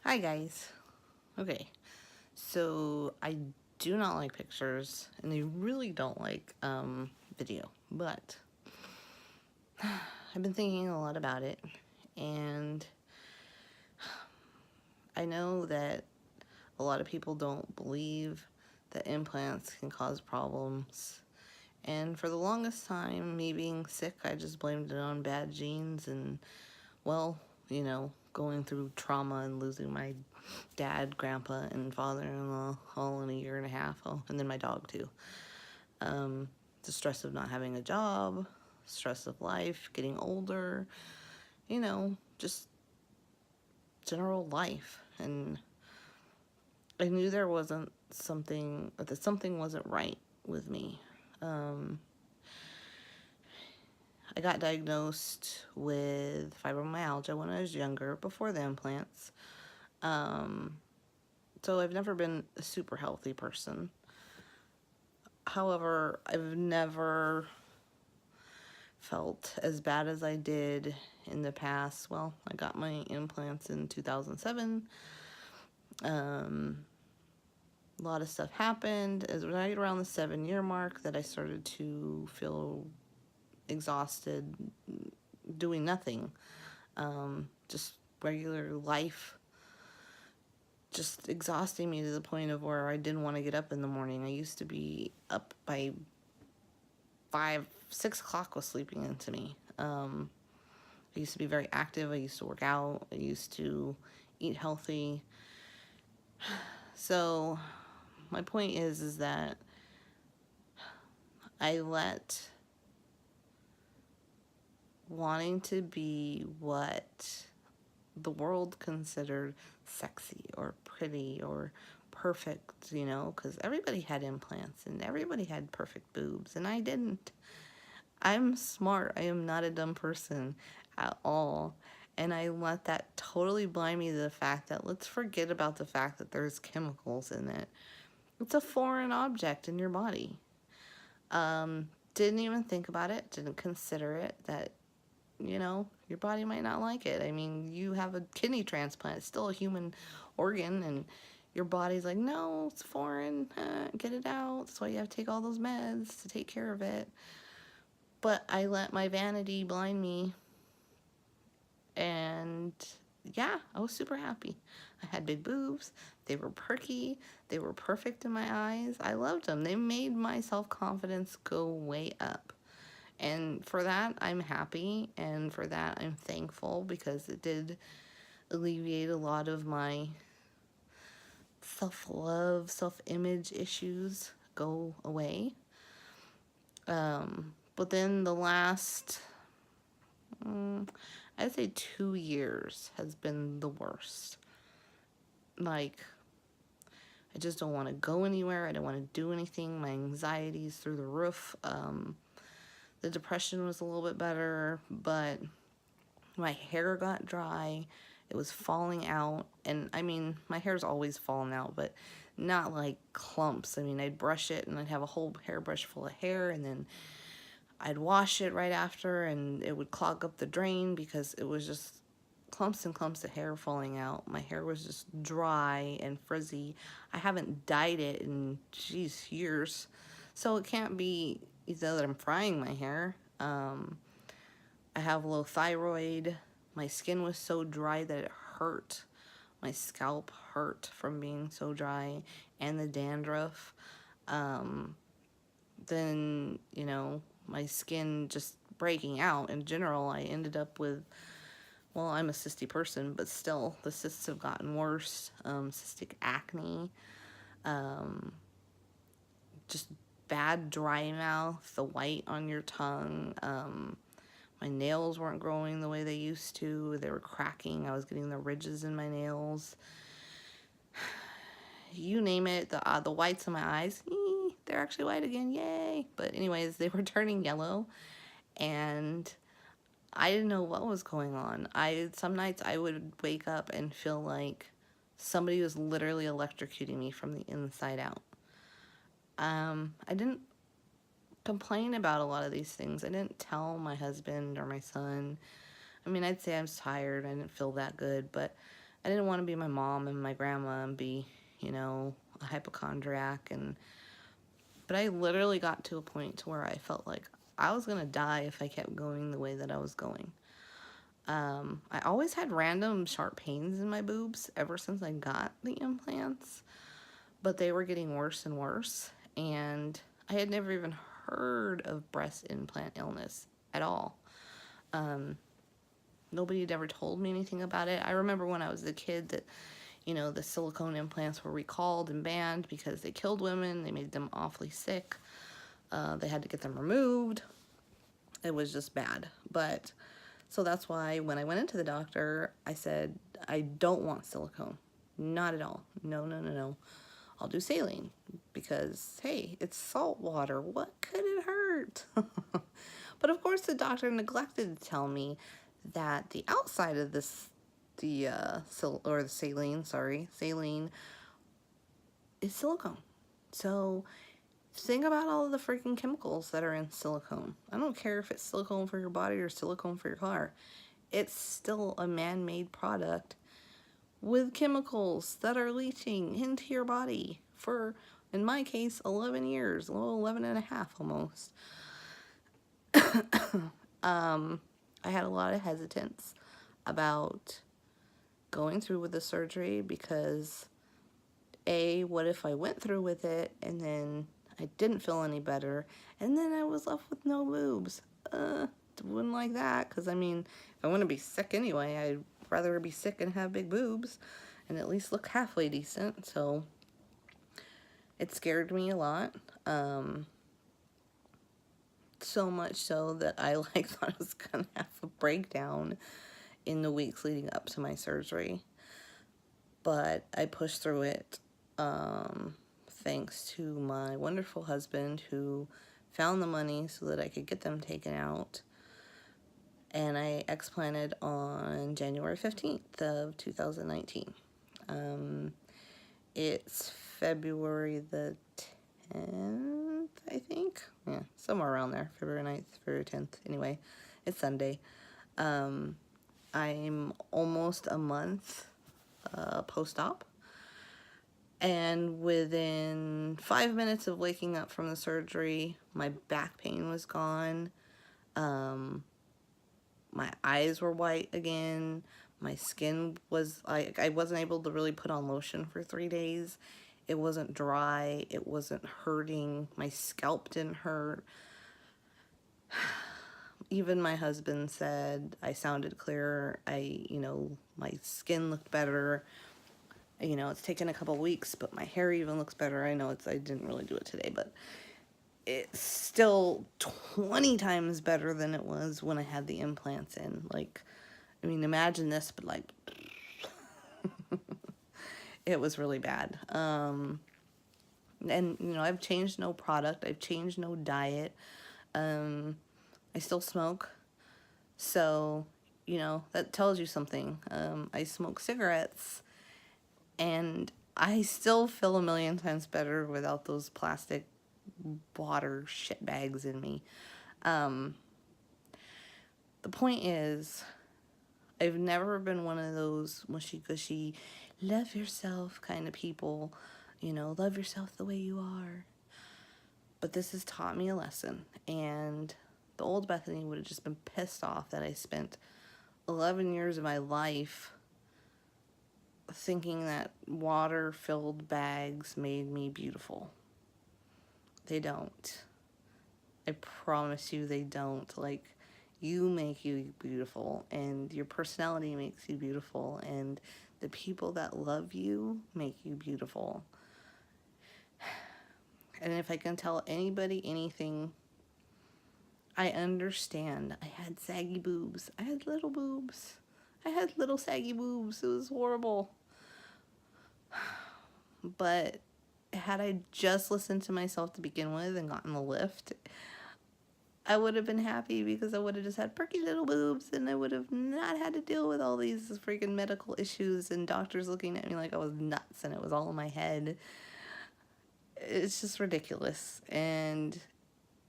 Hi guys. Okay, so I do not like pictures, and I really don't like video, but I've been thinking a lot about it, and I know that a lot of people don't believe that implants can cause problems. And for the longest time, me being sick, I just blamed it on bad genes and, well, going through trauma and losing my dad, grandpa, and father-in-law all in a year and a half. Oh, and then my dog too. The stress of not having a job, stress of life, getting older, just general life. And I knew there wasn't that something wasn't right with me. Um, I got diagnosed with fibromyalgia when I was younger, before the implants. Um, so I've never been a super healthy person. However, I've never felt as bad as I did in the past. Well, I got my implants in 2007. A lot of stuff happened. It was right around the 7-year mark that I started to feel exhausted doing nothing. Just regular life just exhausting me to the point of where I didn't want to get up in the morning. I used to be up by 6 o'clock was sleeping into me. I used to be very active. I used to work out. I used to eat healthy. So my point is that I let wanting to be what the world considered sexy or pretty or perfect, because everybody had implants and everybody had perfect boobs, and I didn't. I'm smart. I am not a dumb person at all. And I let that totally blind me to the fact that let's forget about the fact that there's chemicals in it. It's a foreign object in your body. Didn't even think about it, didn't consider it, that, your body might not like it. I mean, you have a kidney transplant, it's still a human organ, and your body's like, no, it's foreign, get it out. That's why you have to take all those meds to take care of it. But I let my vanity blind me, and yeah, I was super happy. I had big boobs. They were perky. They were perfect in my eyes. I loved them. They made my self-confidence go way up. And for that, I'm happy. And for that, I'm thankful, because it did alleviate a lot of my self-love, self-image issues go away. But then the last, I'd say 2 years has been the worst. Like, I just don't want to go anywhere. I don't want to do anything. My anxiety's through the roof. The depression was a little bit better, but my hair got dry. It was falling out. And I mean, my hair's always fallen out, but not like clumps. I mean, I'd brush it and I'd have a whole hairbrush full of hair, and then I'd wash it right after, and it would clog up the drain because it was just clumps and clumps of hair falling out. My hair was just dry and frizzy. I haven't dyed it in, years. So it can't be either that I'm frying my hair. I have low thyroid. My skin was so dry that it hurt. My scalp hurt from being so dry, and the dandruff. Then, my skin just breaking out. In general, I ended up with, well, I'm a cysty person, but still, the cysts have gotten worse. Cystic acne, just bad dry mouth, the white on your tongue. My nails weren't growing the way they used to. They were cracking. I was getting the ridges in my nails. You name it, the whites in my eyes, they're actually white again, yay. But anyways, they were turning yellow, and I didn't know what was going on. Some nights I would wake up and feel like somebody was literally electrocuting me from the inside out. I didn't complain about a lot of these things. I didn't tell my husband or my son. I mean, I'd say I was tired. I didn't feel that good, but I didn't want to be my mom and my grandma and be, you know, a hypochondriac. But I literally got to a point to where I felt like I was gonna die if I kept going the way that I was going. I always had random sharp pains in my boobs ever since I got the implants, but they were getting worse and worse. And I had never even heard of breast implant illness at all. Nobody had ever told me anything about it. I remember when I was a kid that, you know, the silicone implants were recalled and banned because they killed women. They made them awfully sick. They had to get them removed. It was just bad. But so that's why when I went into the doctor, I said, I don't want silicone. Not at all. No, no, no, no. I'll do saline because, hey, it's salt water. What could it hurt? But of course, the doctor neglected to tell me that the outside of this, the saline, saline is silicone. So think about all of the freaking chemicals that are in silicone. I don't care if it's silicone for your body or silicone for your car. It's still a man-made product with chemicals that are leaching into your body for, in my case, 11 years, 11 and a half almost. I had a lot of hesitance about going through with the surgery because, A, what if I went through with it and then I didn't feel any better and then I was left with no boobs? Wouldn't like that, because I mean, if I want to be sick anyway, I'd rather be sick and have big boobs and at least look halfway decent. So it scared me a lot. So much so that I thought I was gonna have a breakdown in the weeks leading up to my surgery. But I pushed through it, thanks to my wonderful husband who found the money so that I could get them taken out. And I explanted on January 15th of 2019. It's February the 10th, I think. Yeah, somewhere around there. February 9th, February 10th. Anyway, it's Sunday. I'm almost a month post-op. And within 5 minutes of waking up from the surgery, my back pain was gone. My eyes were white again. My skin was, I wasn't able to really put on lotion for 3 days. It wasn't dry. It wasn't hurting. My scalp didn't hurt. Even my husband said I sounded clearer. My skin looked better. It's taken a couple weeks, but my hair even looks better. I know I didn't really do it today, but it's still 20 times better than it was when I had the implants in. Imagine this, but it was really bad. And I've changed no product. I've changed no diet. I still smoke. So, that tells you something. I smoke cigarettes and I still feel a million times better without those plastic water shit bags in me. The point is, I've never been one of those mushy-gushy, love yourself kind of people. Love yourself the way you are. But this has taught me a lesson. And the old Bethany would have just been pissed off that I spent 11 years of my life thinking that water-filled bags made me beautiful. They don't. I promise you they don't. You make you beautiful, and your personality makes you beautiful, and the people that love you make you beautiful. And if I can tell anybody anything, I understand. I had saggy boobs. I had little boobs. I had little saggy boobs. It was horrible. But had I just listened to myself to begin with and gotten the lift, I would have been happy because I would have just had perky little boobs and I would have not had to deal with all these freaking medical issues and doctors looking at me like I was nuts and it was all in my head. It's just ridiculous. And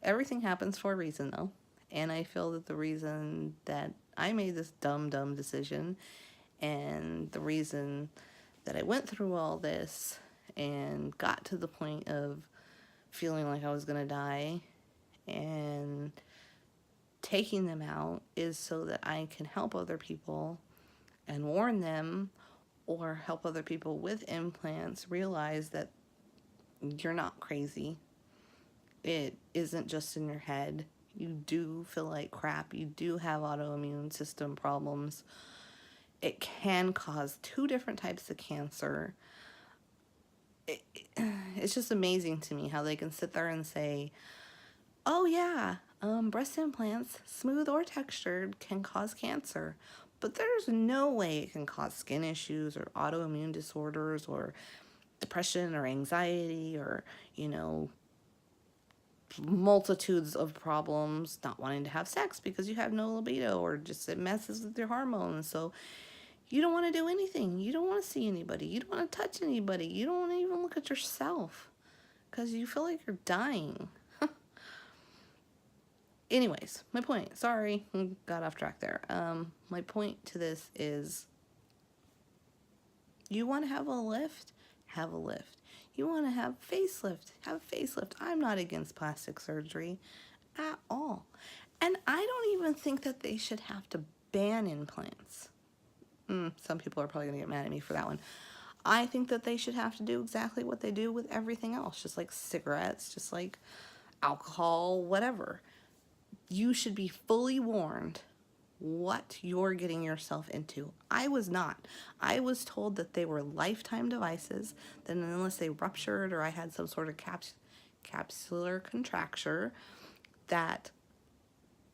everything happens for a reason, though. And I feel that the reason that I made this dumb decision And the reason that I went through all this and got to the point of feeling like I was going to die and taking them out is so that I can help other people and warn them, or help other people with implants realize that you're not crazy. It isn't just in your head. You do feel like crap. You do have autoimmune system problems. It can cause 2 different types of cancer. It's just amazing to me how they can sit there and say, oh yeah, breast implants, smooth or textured, can cause cancer. But there's no way it can cause skin issues or autoimmune disorders or depression or anxiety or, multitudes of problems, not wanting to have sex because you have no libido, or just it messes with your hormones. So you don't want to do anything. You don't want to see anybody. You don't want to touch anybody. You don't want to even look at yourself because you feel like you're dying. Anyways, my point, sorry, got off track there. My point to this is, you want to have a lift? Have a lift. You want to have facelift? Have a facelift. I'm not against plastic surgery at all. And I don't even think that they should have to ban implants. Some people are probably going to get mad at me for that one. I think that they should have to do exactly what they do with everything else, just like cigarettes, just like alcohol, whatever. You should be fully warned what you're getting yourself into. I was not. I was told that they were lifetime devices, that unless they ruptured or I had some sort of capsular contracture, that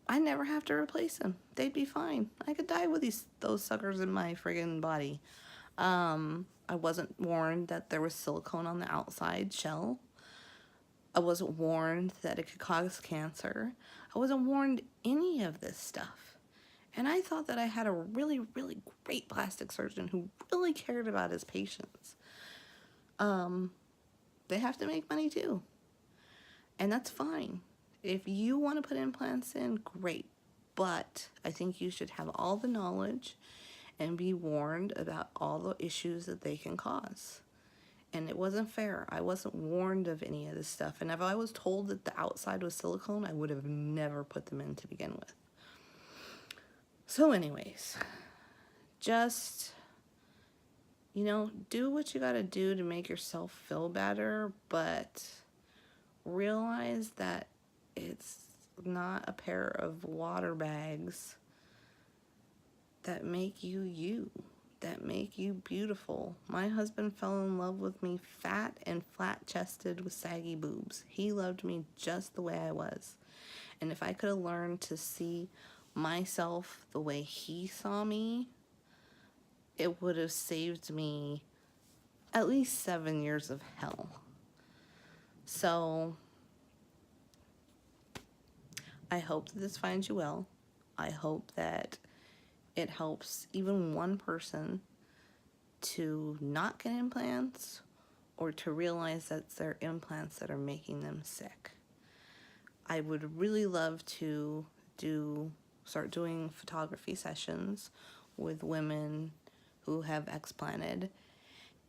I never have to replace them. They'd be fine. I could die with those suckers in my friggin' body. I wasn't warned that there was silicone on the outside shell. I wasn't warned that it could cause cancer. I wasn't warned any of this stuff. And I thought that I had a really, really great plastic surgeon who really cared about his patients. They have to make money too. And that's fine. If you want to put implants in, great. But I think you should have all the knowledge and be warned about all the issues that they can cause. And it wasn't fair. I wasn't warned of any of this stuff. And if I was told that the outside was silicone, I would have never put them in to begin with. So anyways, just, do what you gotta do to make yourself feel better, but realize that it's not a pair of water bags that make you you, that make you beautiful. My husband fell in love with me fat and flat-chested with saggy boobs. He loved me just the way I was. And if I could have learned to see myself the way he saw me, it would have saved me at least 7 years of hell. So I hope that this finds you well. I hope that it helps even one person to not get implants, or to realize that it's their implants that are making them sick. I would really love to start doing photography sessions with women who have explanted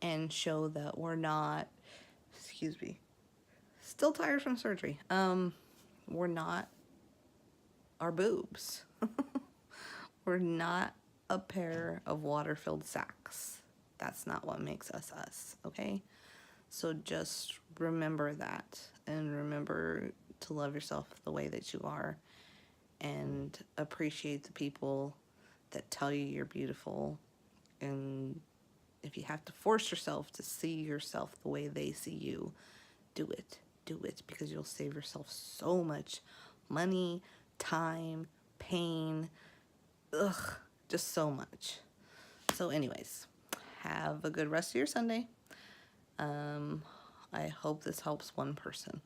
and show that we're not, still tired from surgery. We're not our boobs. We're not a pair of water-filled sacks. That's not what makes us us, okay? So just remember that, and remember to love yourself the way that you are, and appreciate the people that tell you you're beautiful. And if you have to force yourself to see yourself the way they see you, do it. Do it, because you'll save yourself so much money, time, pain, just so much. So anyways, have a good rest of your Sunday. I hope this helps one person.